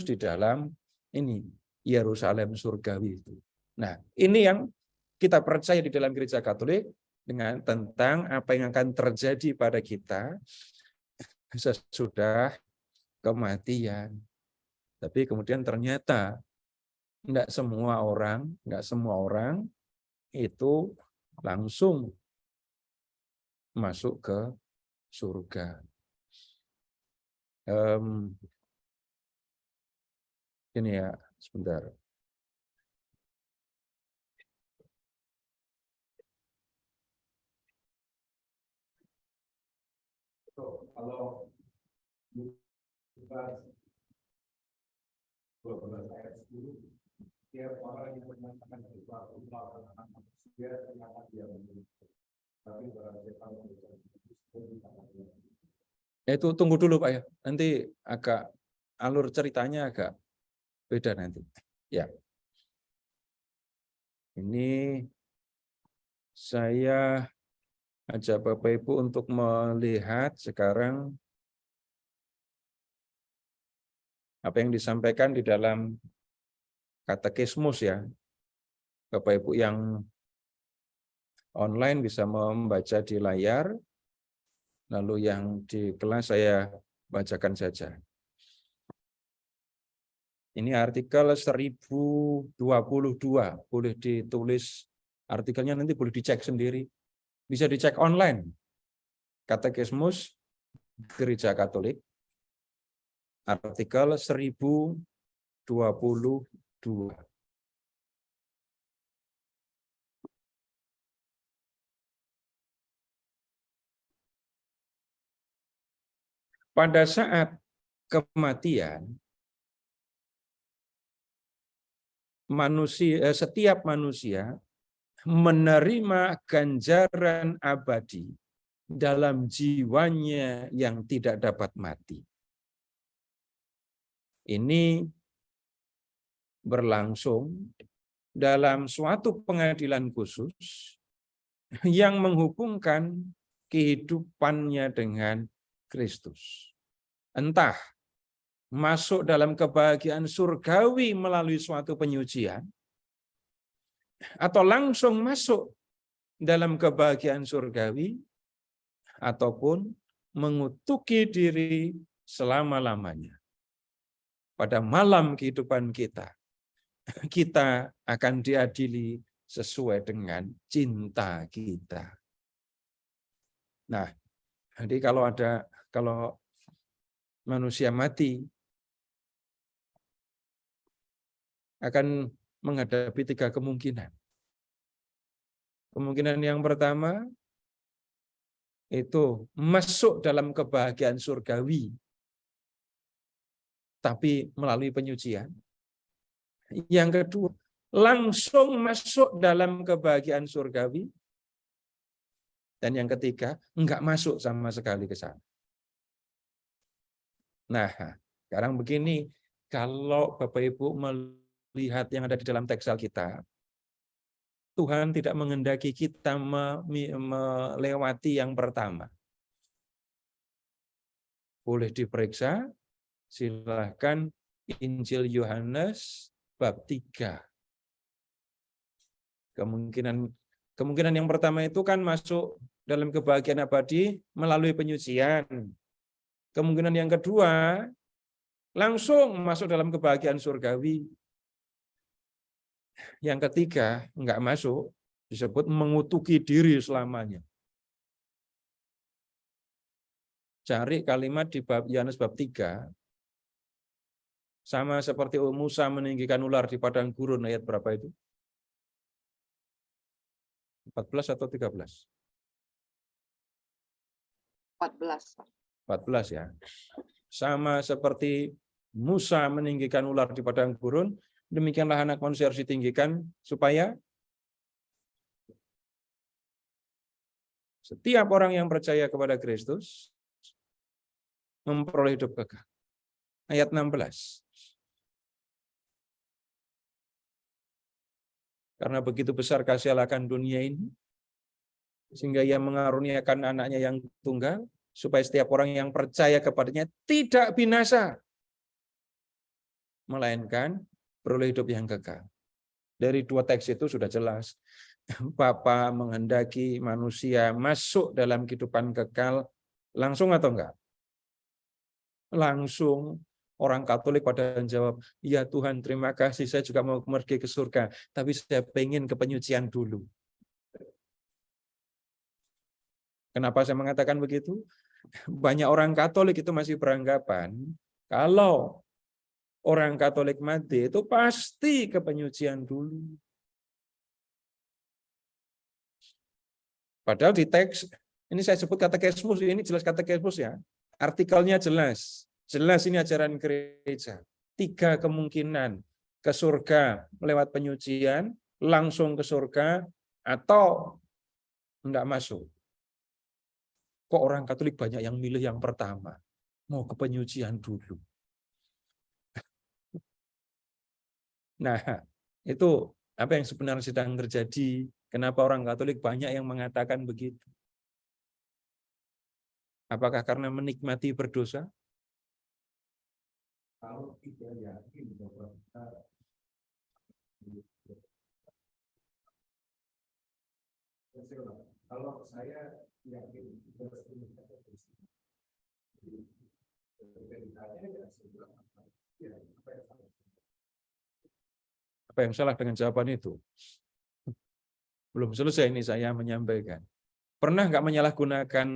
di dalam ini Yerusalem surgawi itu. Nah, ini yang kita percaya di dalam Gereja Katolik dengan tentang apa yang akan terjadi pada kita sesudah kematian. Tapi kemudian ternyata enggak semua orang itu langsung masuk ke surga. Ini ya, sebentar. Kalau ayat 10, tiap orang yang menyatakan sesuatu melakukan manusia ternyata dia menurut. Tapi barang siapa itu tunggu dulu Pak ya. Nanti agak alur ceritanya agak beda nanti. Ya. Ini saya ajak Bapak Ibu untuk melihat sekarang apa yang disampaikan di dalam katekismus ya. Bapak Ibu yang online bisa membaca di layar, lalu yang di kelas saya bacakan saja. Ini artikel 1022, boleh ditulis artikelnya, nanti boleh dicek sendiri. Bisa dicek online. Katekismus Gereja Katolik, artikel 1022. Pada saat kematian, setiap manusia menerima ganjaran abadi dalam jiwanya yang tidak dapat mati. Ini berlangsung dalam suatu pengadilan khusus yang menghubungkan kehidupannya dengan Kristus. Entah masuk dalam kebahagiaan surgawi melalui suatu penyucian, atau langsung masuk dalam kebahagiaan surgawi, ataupun mengutuki diri selama-lamanya. Pada malam kehidupan kita, kita akan diadili sesuai dengan cinta kita. Nah, jadi kalau manusia mati, akan menghadapi 3 kemungkinan. Kemungkinan yang pertama, itu masuk dalam kebahagiaan surgawi, tapi melalui penyucian. Yang kedua, langsung masuk dalam kebahagiaan surgawi. Dan yang ketiga, enggak masuk sama sekali ke sana. Nah, sekarang begini, kalau Bapak Ibu melihat yang ada di dalam teks Alkitab, Tuhan tidak menghendaki kita melewati yang pertama. Boleh diperiksa, silahkan Injil Yohanes bab 3. Kemungkinan yang pertama itu kan masuk dalam kebahagiaan abadi melalui penyucian. Kemungkinan yang kedua, langsung masuk dalam kebahagiaan surgawi. Yang ketiga, enggak masuk, disebut mengutuki diri selamanya. Cari kalimat di bab Yohanes bab 3, sama seperti Musa meninggikan ular di padang gurun, ayat berapa itu? 14 atau 13? 14. 14 ya. Sama seperti Musa meninggikan ular di padang gurun, demikianlah anak manusia harus ditinggikan supaya setiap orang yang percaya kepada Kristus memperoleh hidup kekal. Ayat 16. Karena begitu besar kasih Allah akan dunia ini, sehingga Ia mengaruniakan anaknya yang tunggal, supaya setiap orang yang percaya kepadanya tidak binasa, melainkan beroleh hidup yang kekal. Dari dua teks itu sudah jelas, Bapa menghendaki manusia masuk dalam kehidupan kekal langsung atau enggak? Langsung. Orang Katolik pada jawab, ya Tuhan terima kasih, saya juga mau pergi ke surga, tapi saya pengen ke penyucian dulu. Kenapa saya mengatakan begitu? Banyak orang Katolik itu masih beranggapan, kalau orang Katolik mati itu pasti ke penyucian dulu. Padahal di teks, ini saya sebut katekismus, ini jelas katekismus ya. Artikelnya jelas. Jelas ini ajaran gereja. 3 kemungkinan. Ke surga lewat penyucian, langsung ke surga, atau enggak masuk. Kok orang Katolik banyak yang milih yang pertama? Mau ke penyucian dulu. Nah, itu apa yang sebenarnya sedang terjadi. Kenapa orang Katolik banyak yang mengatakan begitu? Apakah karena menikmati berdosa? Kalau tidak yakin bahwa kalau saya yakin apa yang salah dengan jawaban itu? Belum selesai ini saya menyampaikan. Pernah nggak menyalahgunakan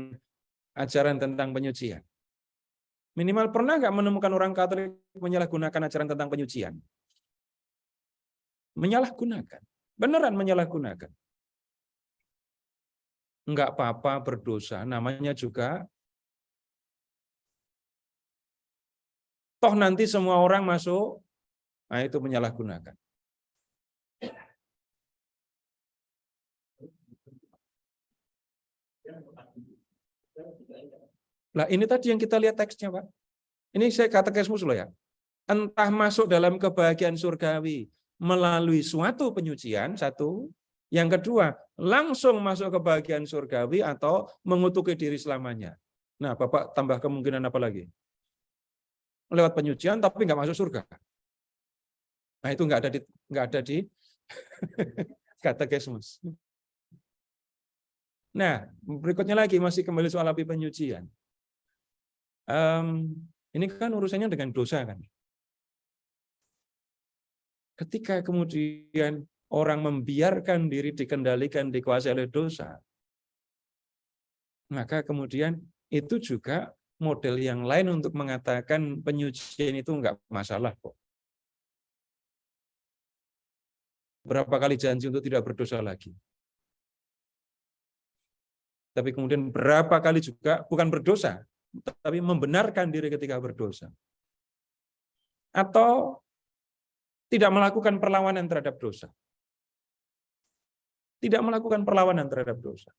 ajaran tentang penyucian? Minimal pernah nggak menemukan orang Katolik menyalahgunakan ajaran tentang penyucian? Menyalahgunakan. Beneran menyalahgunakan. Enggak apa-apa berdosa, namanya juga toh nanti semua orang masuk, nah itu menyalahgunakan. Nah ini tadi yang kita lihat teksnya Pak. Ini saya katekismus loh ya. Entah masuk dalam kebahagiaan surgawi melalui suatu penyucian, satu. Yang kedua, langsung masuk kebahagiaan surgawi atau mengutuki diri selamanya. Nah Bapak tambah kemungkinan apa lagi? Lewat penyucian tapi nggak masuk surga. Nah itu nggak ada di katekismus. Nah berikutnya lagi masih kembali soal api penyucian. Ini kan urusannya dengan dosa kan. Ketika kemudian orang membiarkan diri dikendalikan, dikuasai oleh dosa, maka kemudian itu juga model yang lain untuk mengatakan penyucian itu enggak masalah kok. Berapa kali janji untuk tidak berdosa lagi. Tapi kemudian berapa kali juga bukan berdosa, tapi membenarkan diri ketika berdosa. Atau Tidak melakukan perlawanan terhadap dosa. Tidak melakukan perlawanan terhadap dosa.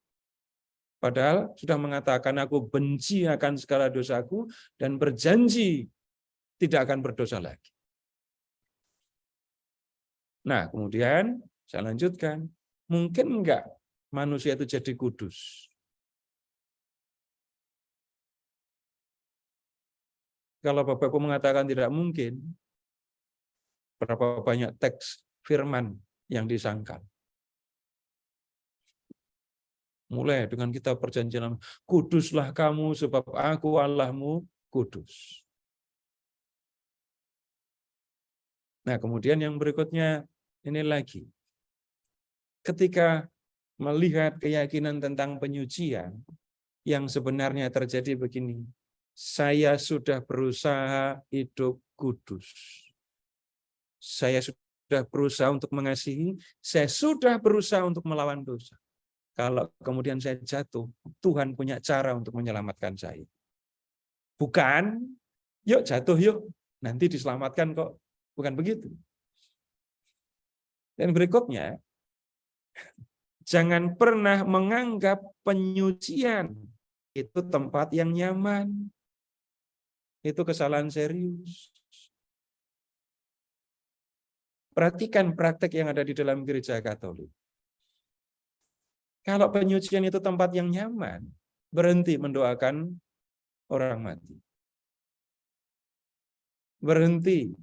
Padahal sudah mengatakan aku benci akan segala dosaku dan berjanji tidak akan berdosa lagi. Nah, kemudian saya lanjutkan. Mungkin enggak manusia itu jadi kudus? Kalau Bapak Ibu mengatakan tidak mungkin, berapa banyak teks firman yang disangkal? Mulai dengan kita perjanjian lama, kuduslah kamu sebab aku Allahmu kudus. Nah, kemudian yang berikutnya ini lagi. Ketika melihat keyakinan tentang penyucian, yang sebenarnya terjadi begini. Saya sudah berusaha hidup kudus. Saya sudah berusaha untuk mengasihi, saya sudah berusaha untuk melawan dosa. Kalau kemudian saya jatuh, Tuhan punya cara untuk menyelamatkan saya. Bukan, yuk jatuh yuk, nanti diselamatkan kok. Bukan begitu. Dan berikutnya, jangan pernah menganggap penyucian itu tempat yang nyaman. Itu kesalahan serius. Perhatikan praktek yang ada di dalam gereja Katolik. Kalau penyucian itu tempat yang nyaman, berhenti mendoakan orang mati. Berhenti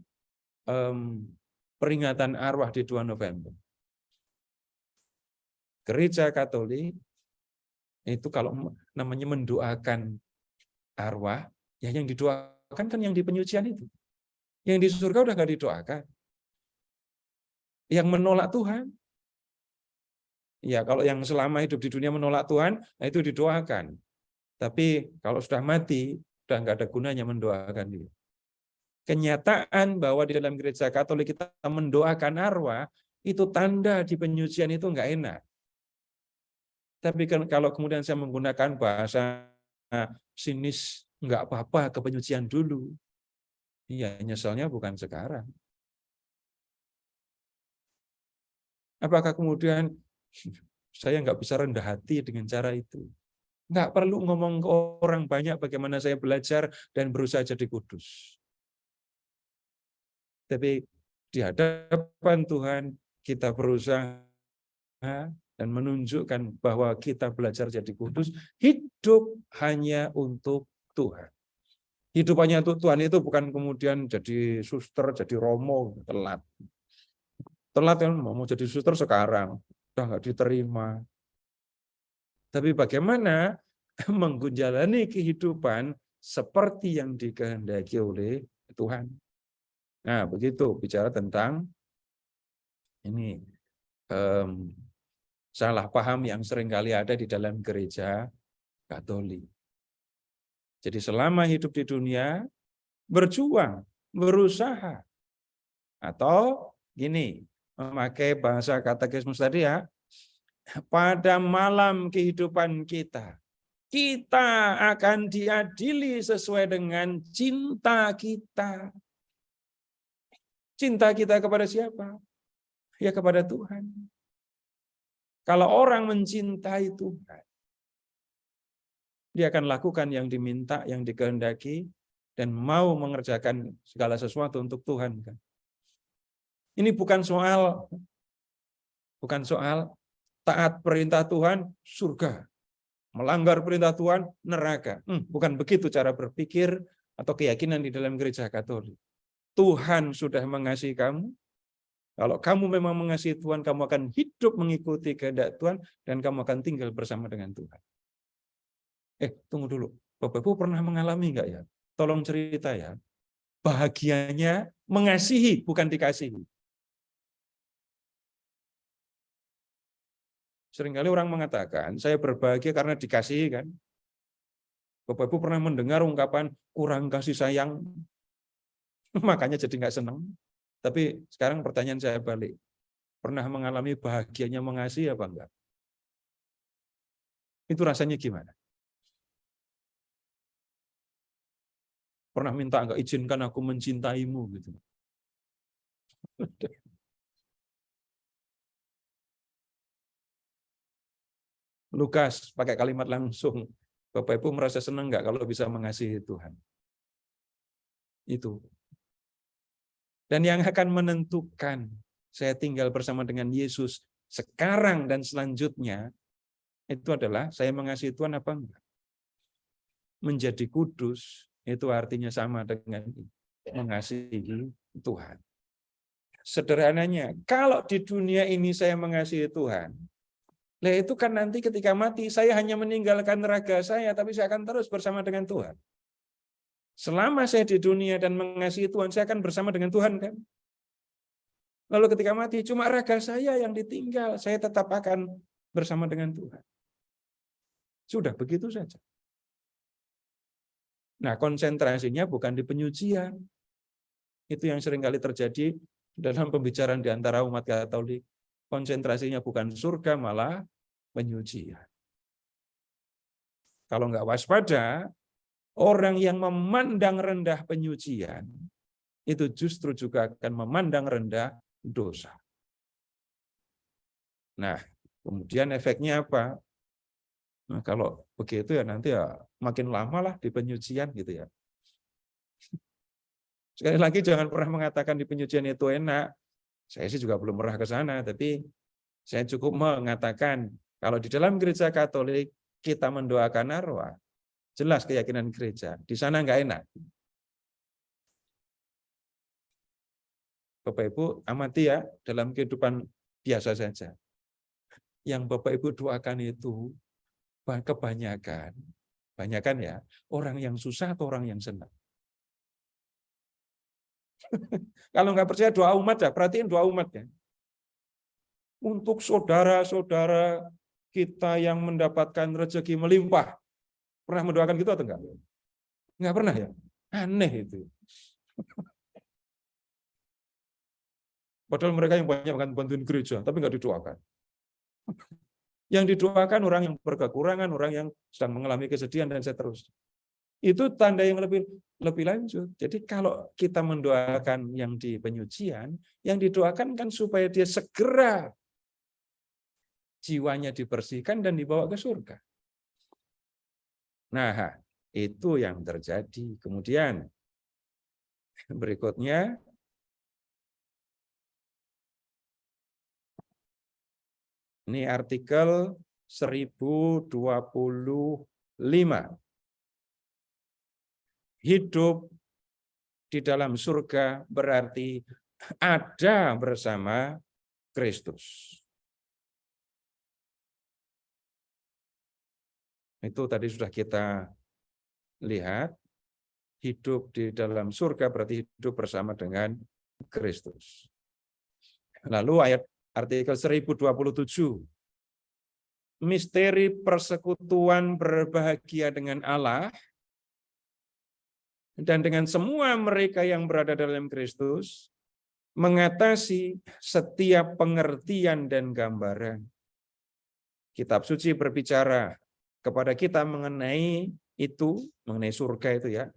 peringatan arwah di 2 November. Gereja Katolik itu kalau namanya mendoakan arwah, ya yang didoakan kan yang di penyucian itu. Yang di surga udah nggak didoakan. Yang menolak Tuhan, ya kalau yang selama hidup di dunia menolak Tuhan, nah itu didoakan. Tapi kalau sudah mati, sudah nggak ada gunanya mendoakan dia. Kenyataan bahwa di dalam gereja Katolik kita mendoakan arwah, itu tanda di penyucian itu nggak enak. Tapi kan kalau kemudian saya menggunakan bahasa sinis, nggak apa-apa ke penyucian dulu. Iya, nyesalnya bukan sekarang. Apakah kemudian saya nggak bisa rendah hati dengan cara itu? Nggak perlu ngomong ke orang banyak bagaimana saya belajar dan berusaha jadi kudus. Tapi di hadapan Tuhan kita berusaha dan menunjukkan bahwa kita belajar jadi kudus, hidup hanya untuk Tuhan. Hidup hanya untuk Tuhan itu bukan kemudian jadi suster, jadi romo, telat. Telat kan mau jadi suster sekarang, udah nggak diterima. Tapi bagaimana menjalani kehidupan seperti yang dikehendaki oleh Tuhan. Nah, begitu bicara tentang ini salah paham yang seringkali ada di dalam gereja Katolik. Jadi selama hidup di dunia, berjuang, berusaha. Atau gini, memakai bahasa katekismus tadi ya, pada malam kehidupan kita, kita akan diadili sesuai dengan cinta kita. Cinta kita kepada siapa? Ya kepada Tuhan. Kalau orang mencintai Tuhan, dia akan lakukan yang diminta, yang dikehendaki, dan mau mengerjakan segala sesuatu untuk Tuhan. Ini bukan soal taat perintah Tuhan, surga. Melanggar perintah Tuhan, neraka. Bukan begitu cara berpikir atau keyakinan di dalam gereja Katolik. Tuhan sudah mengasihi kamu. Kalau kamu memang mengasihi Tuhan, kamu akan hidup mengikuti kehendak Tuhan, dan kamu akan tinggal bersama dengan Tuhan. Tunggu dulu. Bapak Ibu pernah mengalami enggak ya? Tolong cerita ya. Bahagianya mengasihi, bukan dikasihi. Seringkali orang mengatakan, saya berbahagia karena dikasihi kan. Bapak Ibu pernah mendengar ungkapan kurang kasih sayang, makanya jadi nggak senang. Tapi sekarang pertanyaan saya balik. Pernah mengalami bahagianya mengasihi apa enggak? Itu rasanya gimana? Pernah minta enggak izinkan aku mencintaimu gitu. Lukas pakai kalimat langsung. Bapak Ibu merasa senang nggak kalau bisa mengasihi Tuhan? Itu. Dan yang akan menentukan saya tinggal bersama dengan Yesus sekarang dan selanjutnya, itu adalah saya mengasihi Tuhan apa enggak. Menjadi kudus, itu artinya sama dengan mengasihi Tuhan. Sederhananya, kalau di dunia ini saya mengasihi Tuhan, lah itu kan nanti ketika mati, saya hanya meninggalkan raga saya, tapi saya akan terus bersama dengan Tuhan. Selama saya di dunia dan mengasihi Tuhan, saya akan bersama dengan Tuhan kan? Lalu ketika mati, cuma raga saya yang ditinggal, saya tetap akan bersama dengan Tuhan. Sudah begitu saja. Nah, konsentrasinya bukan di penyucian. Itu yang seringkali terjadi dalam pembicaraan di antara umat Katolik. Konsentrasinya bukan surga, malah penyucian. Kalau nggak waspada, orang yang memandang rendah penyucian, itu justru juga akan memandang rendah dosa. Nah, kemudian efeknya apa? Nah, kalau begitu ya nanti ya makin lama lah di penyucian gitu ya. Sekali lagi jangan pernah mengatakan di penyucian itu enak. Saya sih juga belum pernah ke sana, tapi saya cukup mengatakan kalau di dalam gereja Katolik kita mendoakan arwah, jelas keyakinan gereja. Di sana nggak enak. Bapak Ibu amati ya dalam kehidupan biasa saja. Yang Bapak Ibu doakan itu kebanyakan ya orang yang susah atau orang yang senang. Kalau nggak percaya doa umat ya, perhatiin doa umat ya. Untuk saudara-saudara kita yang mendapatkan rezeki melimpah. Pernah mendoakan gitu atau enggak? Enggak pernah ya? Aneh itu. Padahal mereka yang banyak bantuin gereja, tapi enggak didoakan. Yang didoakan orang yang berkekurangan, orang yang sedang mengalami kesedihan, dan seterusnya. Itu tanda yang lebih lanjut. Jadi kalau kita mendoakan yang di penyucian, yang didoakan kan supaya dia segera jiwanya dibersihkan dan dibawa ke surga. Nah, itu yang terjadi. Kemudian berikutnya, ini artikel 1025. Hidup di dalam surga berarti ada bersama Kristus. Itu tadi sudah kita lihat. Hidup di dalam surga berarti hidup bersama dengan Kristus. Lalu ayat artikel 1027. Misteri persekutuan berbahagia dengan Allah dan dengan semua mereka yang berada dalam Kristus mengatasi setiap pengertian dan gambaran. Kitab suci berbicara kepada kita mengenai itu, mengenai surga itu ya,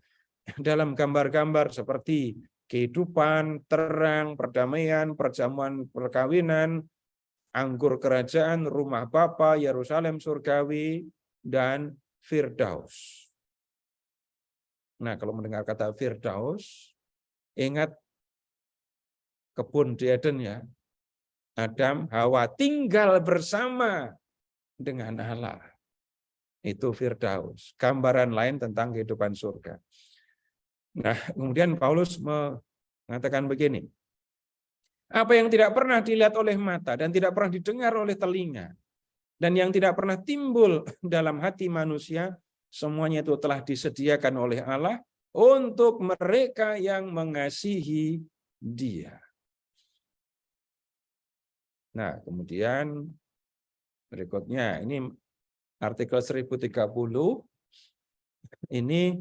dalam gambar-gambar seperti kehidupan, terang, perdamaian, perjamuan perkawinan, anggur kerajaan, rumah Bapa, Yerusalem surgawi, dan Firdaus. Nah, kalau mendengar kata Firdaus, ingat kebun di Eden ya. Adam, Hawa tinggal bersama dengan Allah. Itu Firdaus. Gambaran lain tentang kehidupan surga. Nah, kemudian Paulus mengatakan begini. Apa yang tidak pernah dilihat oleh mata dan tidak pernah didengar oleh telinga dan yang tidak pernah timbul dalam hati manusia, semuanya itu telah disediakan oleh Allah untuk mereka yang mengasihi Dia. Nah, kemudian berikutnya ini artikel 1030 ini